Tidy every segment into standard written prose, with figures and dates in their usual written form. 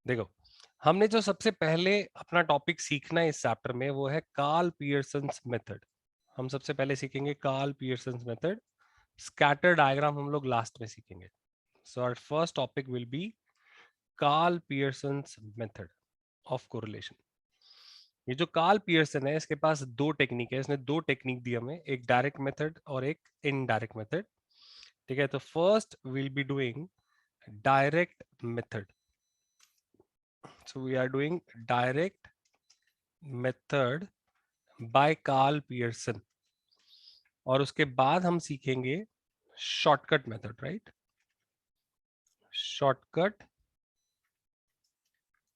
देखो, हमने जो सबसे पहले अपना टॉपिक सीखना है इस चैप्टर में वो है कार्ल पियर्सन्स मेथड। हम सबसे पहले सीखेंगे Karl Pearson's method. Scatter diagram हम लोग लास्ट में सीखेंगे। So our first topic will be Karl Pearson's method of correlation. ये जो कार्ल पियर्सन है इसके पास दो टेक्निक है, इसने दो टेक्निक दी हमें, एक डायरेक्ट मेथड और एक इनडायरेक्ट मेथड। ठीक है, तो first will be doing direct method. So we are doing direct method by Karl Pearson, और उसके बाद हम सीखेंगे shortcut method, right? Shortcut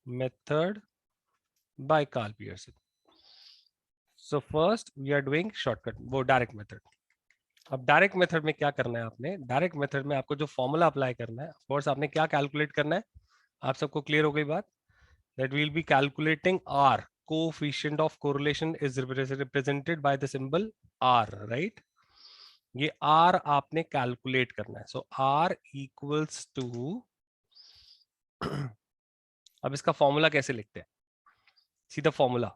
method by Karl Pearson. So first we are doing shortcut, वो direct method. अब direct method में क्या करना है आपने? डायरेक्ट मेथड में आपको जो फॉर्मूला अप्लाई करना है, ऑफ कोर्स आपने क्या कैलकुलेट करना है, आप सबको क्लियर हो गई बात? That we will be calculating R, coefficient of correlation is represented by the symbol R, right? ये आर आपने कैलकुलेट करना है। सो आर इक्वल्स टू अब इसका फॉर्मूला कैसे लिखते हैं? सीधा formula,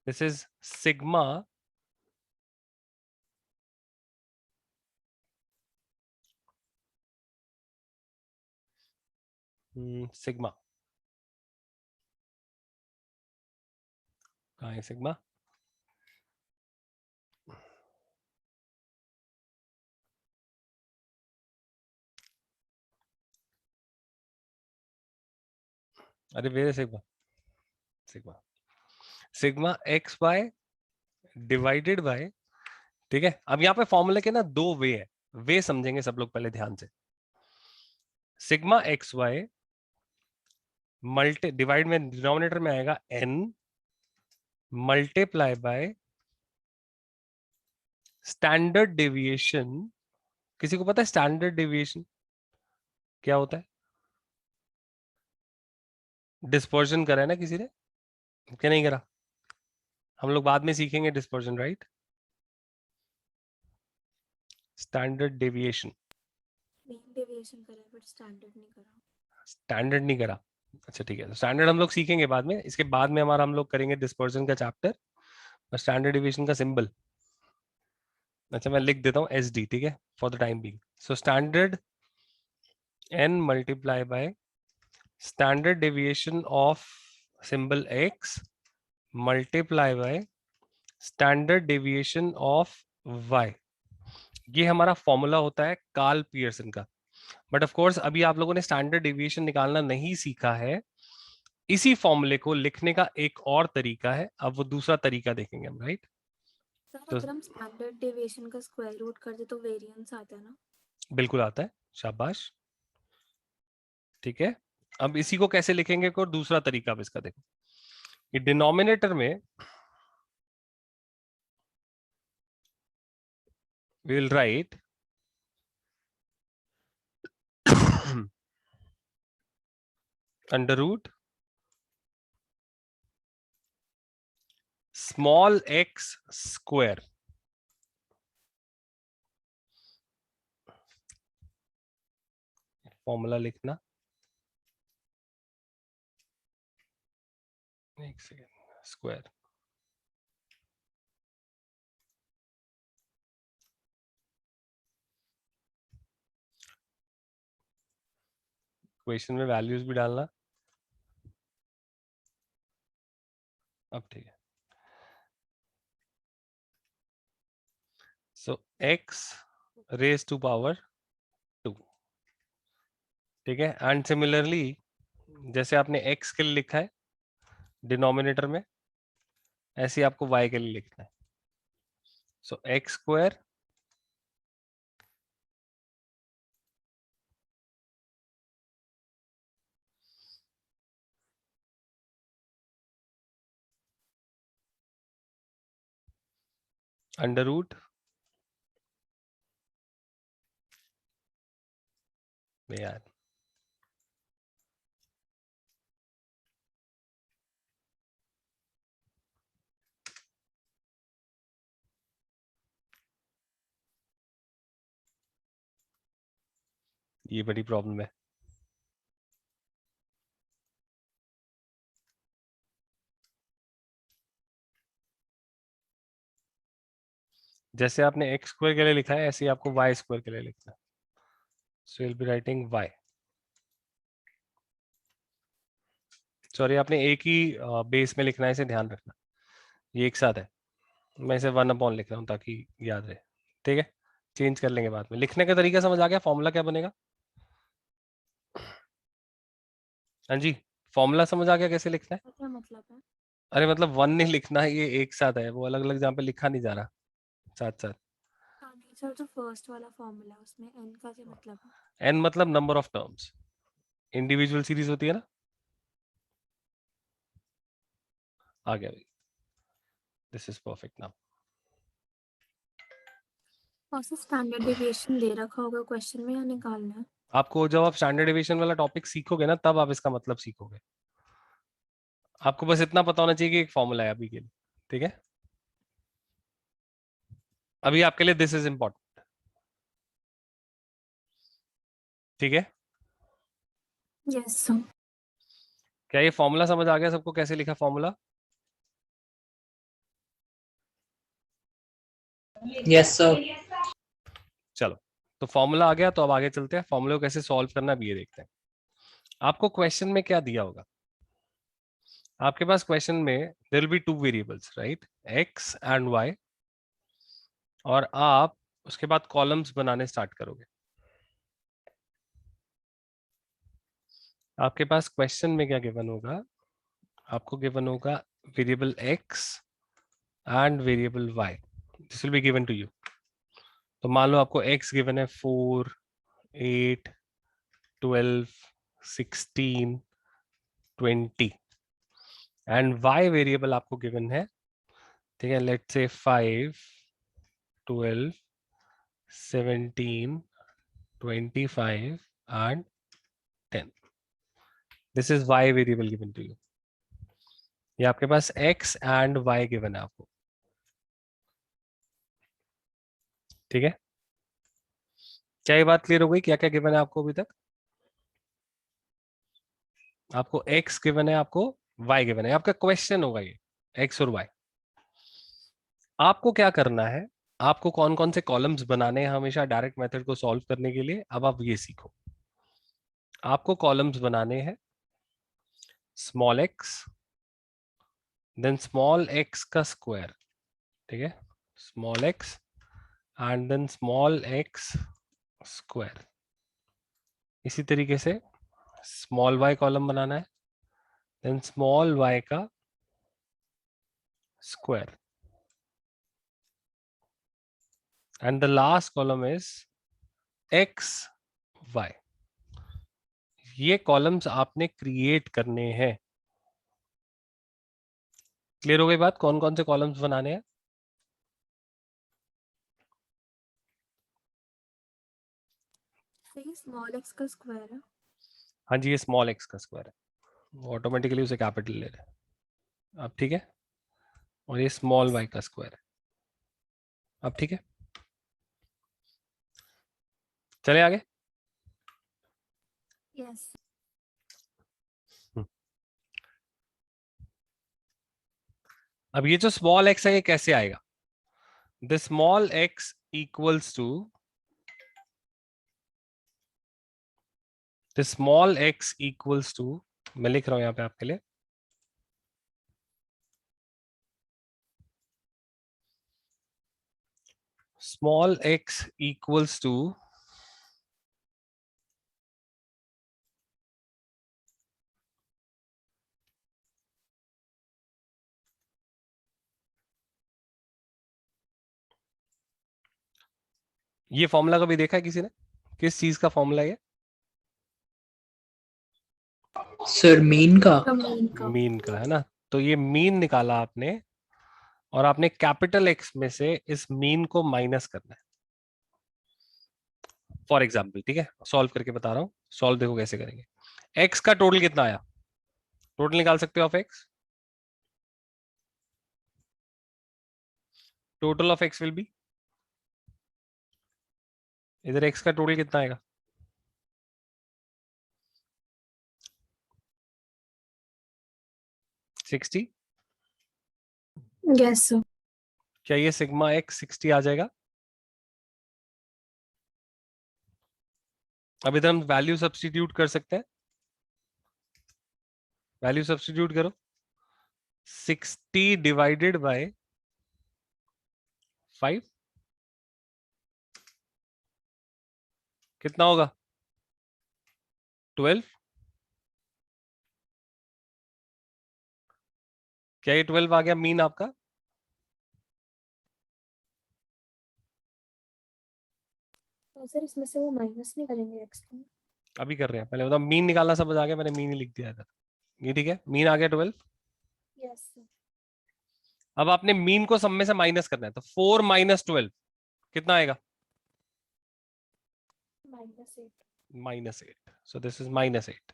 this is sigma sigma, कहाँ है सिग्मा? अरे वे sigma, sigma sigma x y divided by, ठीक है। अब यहाँ पे फॉर्मूले के ना दो वे है, वे समझेंगे सब लोग पहले ध्यान से। Sigma x Y multi divide में डिनोमिनेटर में आएगा N multiply by standard deviation. किसी को पता है स्टैंडर्ड डेविएशन क्या होता है? डिस्पर्जन करा है ना किसी ने, क्या नहीं करा? हम लोग बाद में सीखेंगे dispersion, right? Standard deviation, mean deviation करा है बट स्टैंडर्ड नहीं करा। स्टैंडर्ड नहीं करा। अच्छा ठीक है, तो स्टैंडर्ड हम लोग सीखेंगे बाद में, इसके बाद में हमारा हम लोग करेंगे डिस्पर्जन का चैप्टर और स्टैंडर्ड डेविएशन का सिंबल। अच्छा मैं लिख देता हूँ एस डी, ठीक है, for the time being. So standard N multiply by standard deviation of symbol X multiply by standard deviation of Y. ये हमारा फॉर्मूला होता है कार्ल पियर्सन का। बट ऑफ कोर्स अभी आप लोगों ने स्टैंडर्ड डेविएशन निकालना नहीं सीखा है। इसी फॉर्मूले को लिखने का एक और तरीका है, अब वो दूसरा तरीका देखेंगे हम, राइट? सर तो अगर हम स्टैंडर्ड डेविएशन का स्क्वायर रूट कर दे तो वेरिएंस आता है ना? बिल्कुल आता है, शाबाश, ठीक है। अब इसी को कैसे लिखेंगे को दूसरा तरीका अब इसका देखो, ये डिनोमिनेटर में we will write under root small X square. Formula लिखना, एक सेकेंड, स्क्वायर। क्वेश्चन में वैल्यूज भी डालना, अब ठीक है। So X raise to power 2, ठीक है। एंड सिमिलरली जैसे आपने एक्स के लिए लिखा है डिनोमिनेटर में, ऐसे ही आपको वाई के लिए लिखना है। So x square under root यार, ये बड़ी प्रॉब्लम है। जैसे आपने x स्क्वायर के लिए लिखा है ऐसे ही आपको y स्क्वायर के लिए लिखना है. So you'll be writing y. Sorry, आपने एक ही बेस में लिखना है, इसे ध्यान रखना. ये एक साथ है. मैं इसे 1 अपॉन लिख रहा हूँ ताकि याद रहे. ठीक है, चेंज कर लेंगे बाद में. लिखने का तरीका समझ आ गया? फॉर्मूला क्या बनेगा? हाँ जी, फॉर्मूला समझ आ गया कैसे लिखना है? क्या मतलब है? अरे मतलब 1 नहीं लिखना है, ये एक साथ है, वो अलग अलग जहाँ पे लिखा नहीं जा रहा साथ साथ. हाँ नहीं सर, जो फर्स्ट वाला फॉर्मूला उसमें n का क्या मतलब है? n मतलब number of terms. Individual series होती है ना. आ गया भाई. This is perfect now. और सर स्टैंडर्ड डेविएशन दे रखा होगा क्वेश्चन में या निकालना है? आपको जब आप स्टैंडर्ड डेविएशन वाला टॉपिक सीखोगे ना, तब आप इसका मतलब सीखोगे. आपको बस इतना पता होना चाहिए कि एक फॉर्मूला है अभी के लिए. ठीक है, अभी आपके लिए दिस इज इंपॉर्टेंट. ठीक है, यस सर। क्या ये फॉर्मूला समझ आ गया सबको, कैसे लिखा फॉर्मूला? Yes sir. चलो, तो फॉर्मूला आ गया, तो अब आगे चलते हैं. फॉर्मूले को कैसे सॉल्व करना है ये देखते हैं. आपको क्वेश्चन में क्या दिया होगा? आपके पास क्वेश्चन में there will be two variables, right, X and Y. और आप उसके बाद कॉलम्स बनाने स्टार्ट करोगे. आपके पास क्वेश्चन में क्या गिवन होगा? आपको गिवन होगा variable X and variable Y. This will be given to you. तो मान लो आपको x गिवन है 4, 8, 12, 16, 20 एंड y वेरिएबल आपको गिवन है, ठीक है, let's say 5, 12, 17, 25 and 10. This is y variable given to you. ये आपके पास x एंड y गिवन है आपको. ठीक है, क्या ये बात क्लियर हो गई? क्या क्या गिवन है आपको अभी तक? आपको x गिवन है, आपको y गिवन है. आपका क्वेश्चन होगा ये x और y. आपको क्या करना है? आपको कौन कौन से कॉलम्स बनाने हैं हमेशा डायरेक्ट मेथड को सॉल्व करने के लिए, अब आप ये सीखो. आपको कॉलम्स बनाने हैं small X, then small X का स्क्वायर. ठीक है, small X and then small X square. इसी तरीके से स्मॉल वाई कॉलम बनाना है, देन स्मॉल वाई का square and the last column is X Y. ये कॉलम्स आपने क्रिएट करने हैं. क्लियर हो गई बात, कौन कौन से कॉलम्स बनाने हैं? सही, स्मॉल एक्स का स्क्वायर है। हाँ जी, ये स्मॉल एक्स का स्क्वायर है, ऑटोमेटिकली उसे कैपिटल ले रहे हैं. अब ठीक है, और ये स्मॉल वाई का स्क्वायर है. अब ठीक है, चले आगे. यस। अब ये जो स्मॉल एक्स है ये कैसे आएगा? The small x equals to the small x equals to, मैं लिख रहा हूं यहां पे आपके लिए, स्मॉल एक्स इक्वल्स टू ये फॉर्मूला कभी देखा है किसी ने? किस चीज का फॉर्मूला है? सर मीन का। मीन का। मीन का है ना. तो ये मीन निकाला आपने, और आपने कैपिटल एक्स में से इस मीन को माइनस करना है. फॉर एग्जाम्पल, ठीक है, सॉल्व करके बता रहा हूं. सॉल्व देखो कैसे करेंगे. एक्स का टोटल कितना आया? टोटल निकाल सकते हो of x. Total of x will be, इधर एक्स का टोटल कितना आएगा? 60. Yes sir. क्या ये सिग्मा एक्स 60 आ जाएगा? अब इधर हम वैल्यू सब्स्टिट्यूट कर सकते हैं, वैल्यू सब्स्टिट्यूट करो। 60 डिवाइडेड बाय 5 कितना होगा? 12। क्या ये 12 आ गया मीन आपका? तो सर इसमें से वो माइनस नहीं करेंगे एक्स को? अभी कर रहे हैं, पहले बताओ मीन निकालना समझ आ गया? मैंने मीन ही लिख दिया इधर, ये ठीक है, मीन आ गया 12। Yes sir. अब आपने मीन को सब में से माइनस करना है, तो 4 माइनस 12 कितना आएगा? -8। -8। So this is -8.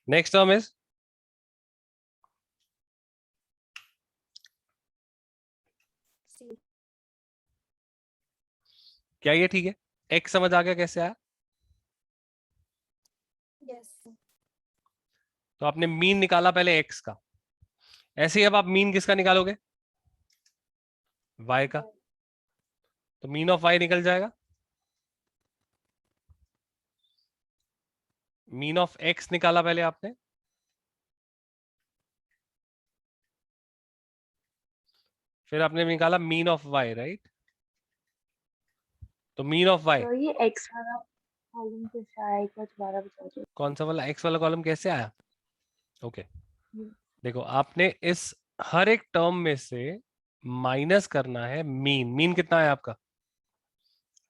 Next term is C। क्या ये ठीक है? x समझ आ गया कैसे आया? Yes sir. तो आपने मीन निकाला पहले x का, ऐसे ही अब आप मीन किसका निकालोगे? y का। तो मीन ऑफ y निकल जाएगा, मीन ऑफ x निकाला पहले आपने, फिर आपने निकाला मीन ऑफ y, राइट? तो मीन ऑफ y, तो ये x वाला कॉलम कैसे आया, एक बार दोबारा बता दो। कौन सा वाला x वाला कॉलम कैसे आया? ओके हम्म। देखो, आपने इस हर एक टर्म में से माइनस करना है मीन। मीन कितना है आपका?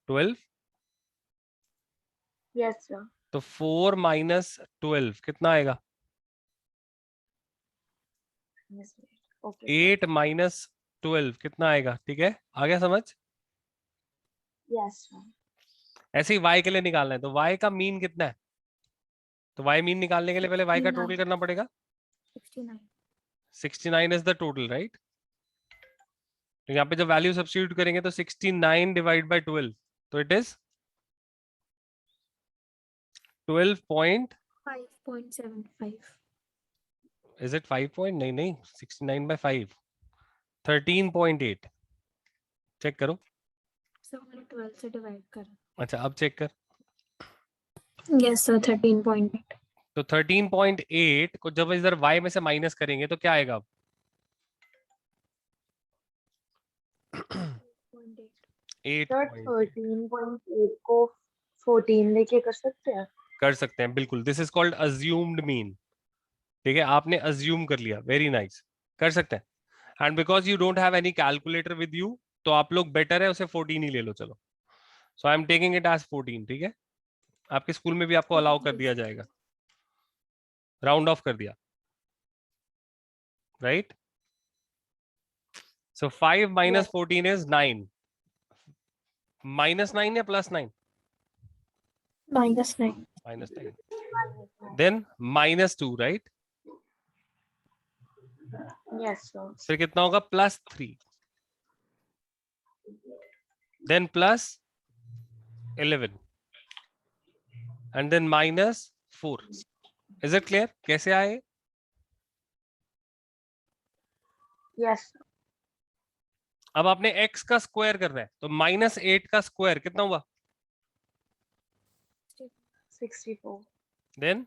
12। Yes sir. तो 4 माइनस 12 कितना आएगा? ओके 8 माइनस 12 कितना आएगा? ठीक है, आ गया समझ? Yes sir. ऐसे ही y के लिए निकालना है, तो y का मीन कितना है? तो y मीन निकालने के लिए पहले y का टोटल करना पड़ेगा। 69। 69 इज द टोटल, राइट? तो यहाँ पे जब वैल्यू सब्स्टिट्यूट करेंगे तो 69 डिवाइड बाय 12, तो it is 5.75। Is it 5 point? नहीं नहीं, 69 बाय 5 13.8। चेक करो। सर मैंने 12 से डिवाइड करा। अच्छा अब चेक कर। Yes sir 13.8। तो 13.8 को जब इधर y में से माइनस करेंगे तो क्या आएगा? अब 8 सर 13.8 को 14 लेके कर सकते हैं? कर सकते हैं, बिल्कुल। This is called assumed mean. ठीक है, आपने अज्यूम कर लिया, वेरी नाइस, कर सकते हैं। And because you don't have any calculator with you, तो आप लोग बेटर है उसे 14 ही ले लो, चलो। So I am taking it as 14, ठीक है? आपके स्कूल में भी आपको अलाउ कर दिया जाएगा, राउंड ऑफ कर दिया, राइट? So 5 minus 14 is 9। -9 या +9? -9। -9। Then -2, right? Yes sir. फिर कितना होगा? +3, then +11 and then -4। Is it clear कैसे आए? यस अब आपने x का स्क्वायर करना है, तो -8 का स्क्वायर कितना हुआ? 64 देन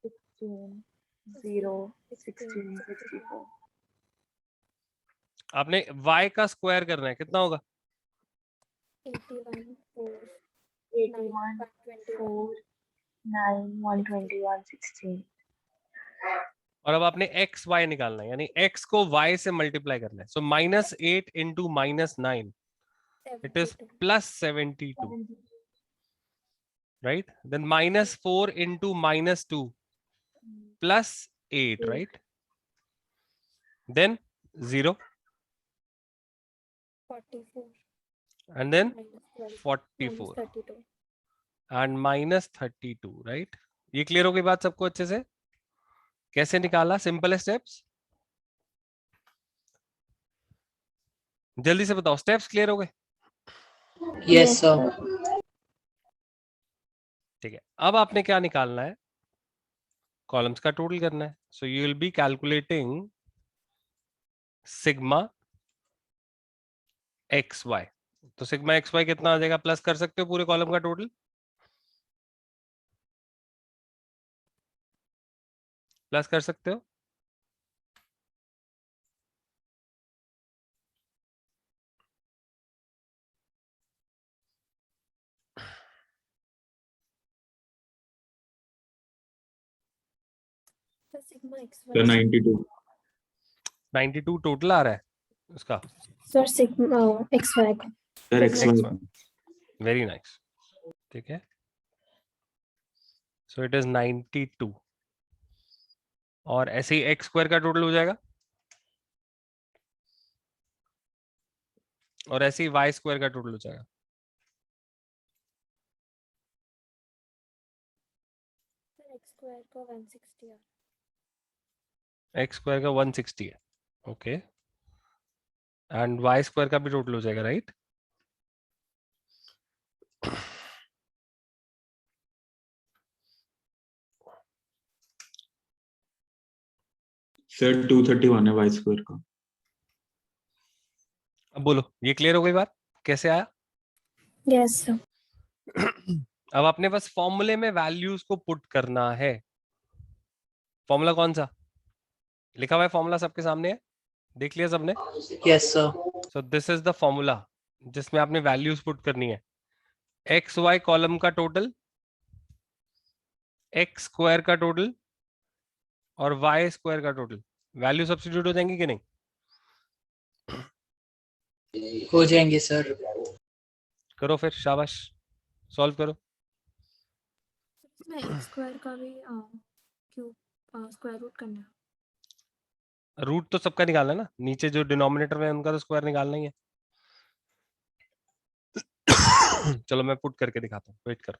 16 0 16 64 आपने y का स्क्वायर करना है, कितना होगा? 81 4 81 4 9 121 16। और अब आपने x y निकालना है, यानी x को y से मल्टीप्लाई करना है। So -8 into -9 it is +72, right? Then -4 into -2 +8, right? Then 0 44 and then -12 44 -32। and -32, right? ये क्लियर हो गई बात सबको अच्छे से? कैसे निकाला? सिंपल स्टेप्स, जल्दी से बताओ, स्टेप्स क्लियर हो गए? Yes, sir. ठीक है, अब आपने क्या निकालना है? कॉलम्स का टोटल करना है। So you will be calculating sigma x y, तो सिग्मा एक्स वाई कितना आ जाएगा? प्लस कर सकते हो पूरे कॉलम का टोटल, प्लस कर सकते हो। तो sigma x sir y 92 92 total आ रहा है उसका। सर सिग्मा एक्स वाई का sir x X y very nice, ठीक है। सो इट इज 92 और ऐसे ही एक्स स्क्वायर का टोटल हो जाएगा और ऐसे ही वाई स्क्वायर का टोटल हो जाएगा। सर एक्स स्क्वायर का 160 है। एक्स स्क्वायर का 160 है, ओके। एंड वाई स्क्वायर का भी टोटल हो जाएगा, राइट? सर 231 है वाई स्क्वायर का। अब बोलो, ये क्लियर हो गई बात कैसे आया? Yes sir. अब अपने पास फॉर्मूले में वैल्यूज को पुट करना है। फॉर्मूला कौन सा लिखा हुआ है? फॉर्मूला सबके सामने है, देख लिया सबने? Yes, sir. So this is the formula जिसमें आपने वैल्यूज पुट करनी है। एक्स वाई कॉलम का टोटल, एक्स स्क्वायर का टोटल और वाई स्क्वायर का टोटल। वैल्यू सब्स्टिट्यूट हो जाएंगी कि नहीं? हो जाएंगे सर। करो फिर, शाबाश, सॉल्व करो। इसमें एक्स स्क्वायर का भी क्यूब स्क्वायर रूट करना है। रूट तो सबका निकालना है ना, नीचे जो डिनोमिनेटर में है उनका तो स्क्वायर निकालना ही है। चलो मैं पुट करके दिखाता हूँ, वेट करो।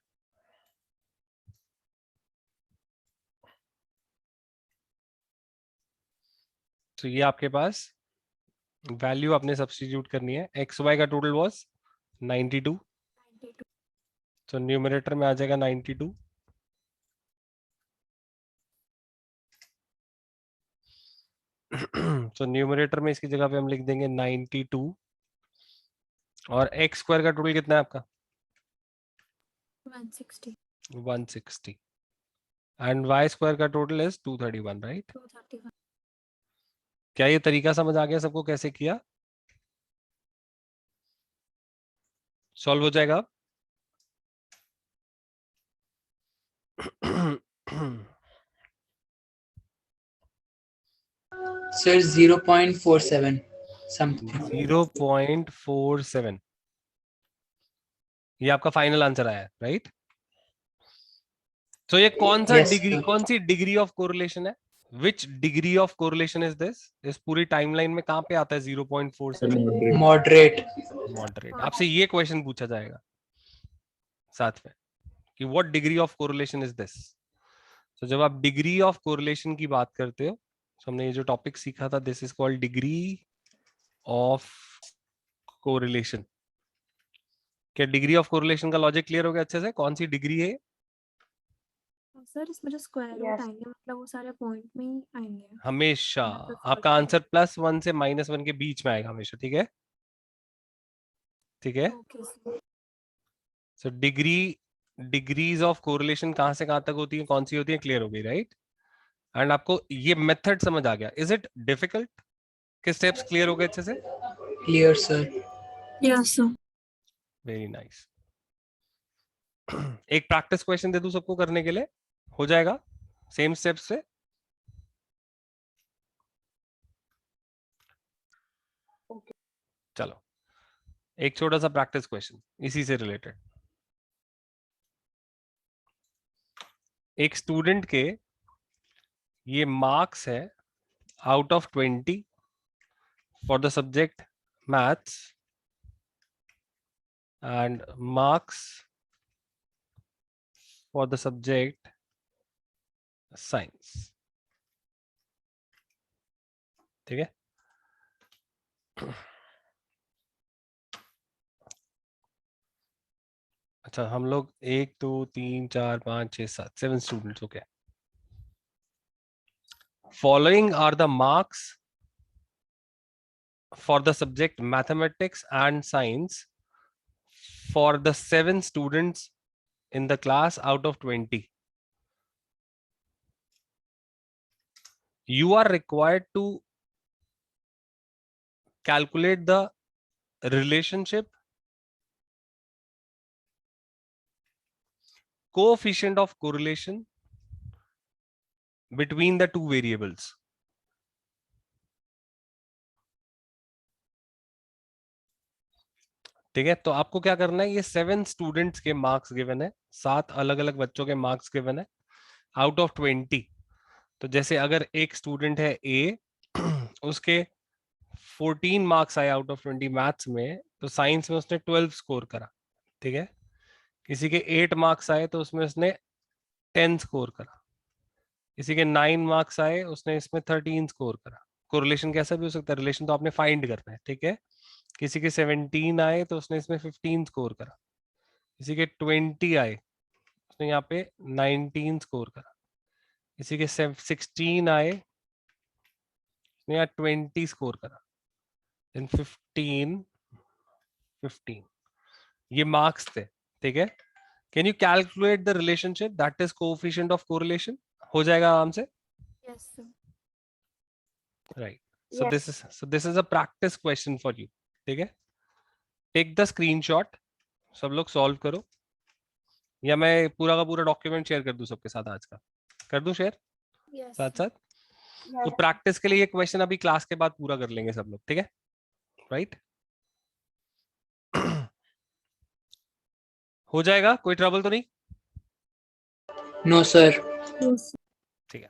तो ये आपके पास वैल्यू आपने सब्स्टिट्यूट करनी है। एक्स वाई का टोटल वाज 92, 92 तो न्यूमरेटर में आ जाएगा 92। तो न्यूमरेटर में इसकी जगह पे हम लिख देंगे 92 और एक्स स्क्वायर का टोटल कितना है आपका? 160 160 एंड वाई स्क्वायर का टोटल इज 231, राइट? 231 क्या ये तरीका समझ आ गया सबको कैसे किया? सॉल्व हो जाएगा अब? Sir 0.47 something. 0.47 ये आपका फाइनल आंसर आया है, राइट? तो ये कौन सा Yes, डिग्री, sir. कौन सी डिग्री ऑफ कोरिलेशन है? विच degree of correlation is this? इस पूरी टाइमलाइन में कहां पे आता है 0.47? Moderate. मॉडरेट। आपसे ये क्वेश्चन पूछा जाएगा साथ में कि what degree of correlation is this. तो जब आप डिग्री ऑफ कोरिलेशन की बात करते हो, तो हमने ये जो टॉपिक सीखा था, this is called degree of correlation. क्या डिग्री ऑफ कोरिलेशन का लॉजिक क्लियर हो गया अच्छे से? कौन सी डिग्री है? सर इसमें जो स्क्वायर रूट Yes. आएंगे मतलब वो सारे पॉइंट में ही आएंगे। हमेशा यहाँ पे आपका 40 आंसर +1 से -1 के बीच में आएगा हमेशा, ठीक है? ठीक है। Okay sir. So degrees of correlation कहां से कहां तक होती है, कौन सी होती है, क्लियर हो गई, राइट? एंड आपको ये मेथड समझ आ गया। Is it difficult? किस स्टेप्स क्लियर हो गए अच्छे से? Clear, sir. Yes sir. Very nice. एक प्रैक्टिस क्वेश्चन दे दूं सबको करने के लिए, हो जाएगा सेम स्टेप्स से? Okay. चलो एक छोटा सा प्रैक्टिस क्वेश्चन इसी से रिलेटेड। एक स्टूडेंट के ये मार्क्स है out of 20 for the subject maths and marks for the subject science, ठीक है? अच्छा, हम लोग 1 2 3 4 5 6 7 7 students, okay. Following are the marks for the subject mathematics and science for the 7 students in the class out of 20. You are required to calculate the relationship, coefficient of correlation between the two variables. ठीक है, तो आपको क्या करना है, ये 7 students के marks given है, 7 अलग अलग बच्चों के मार्क्स गिवन है आउट ऑफ 20. तो जैसे अगर एक स्टूडेंट है ए, उसके 14 मार्क्स आए आउट ऑफ 20 मैथ्स में, तो साइंस में उसने 12 स्कोर करा. ठीक है, किसी के 8 मार्क्स आए तो उसमें उसने 10 स्कोर करा, किसी के 9 मार्क्स आए उसने इसमें 13 स्कोर करा. कोरिलेशन कैसा भी हो सकता है, रिलेशन तो आपने फाइंड करना है. ठीक है, किसी के 17 आए तो उसने इसमें 15 स्कोर करा, किसी के 20 आए उसने यहाँ पे 19 स्कोर करा, किसी के 16 आए उसने यहाँ 20 स्कोर करा, देन 15 ये मार्क्स थे. ठीक है, can you calculate the relationship, that is coefficient of correlation. हो जाएगा आराम से. Yes, sir. Right, so this is a practice question for you. ठीक है, टेक द स्क्रीनशॉट, सब लोग सॉल्व करो, या मैं पूरा का पूरा डॉक्यूमेंट शेयर कर दूं सबके साथ, आज का कर दूं शेयर Yes, साथ sir. साथ. तो प्रैक्टिस के लिए ये क्वेश्चन अभी क्लास के बाद पूरा कर लेंगे सब लोग. ठीक है, राइट. हो जाएगा, कोई ट्रबल तो नहीं. No, sir. Yes, sir. ठीक है,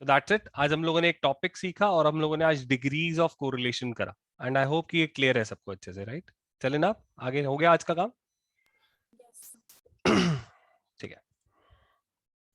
सो दैट्स इट. आज हम लोगों ने एक टॉपिक सीखा और हम लोगों ने आज डिग्रीज ऑफ कोरिलेशन करा, एंड आई होप कि ये क्लियर है सबको अच्छे से. राइट, चलें ना, आगे हो गया आज का काम.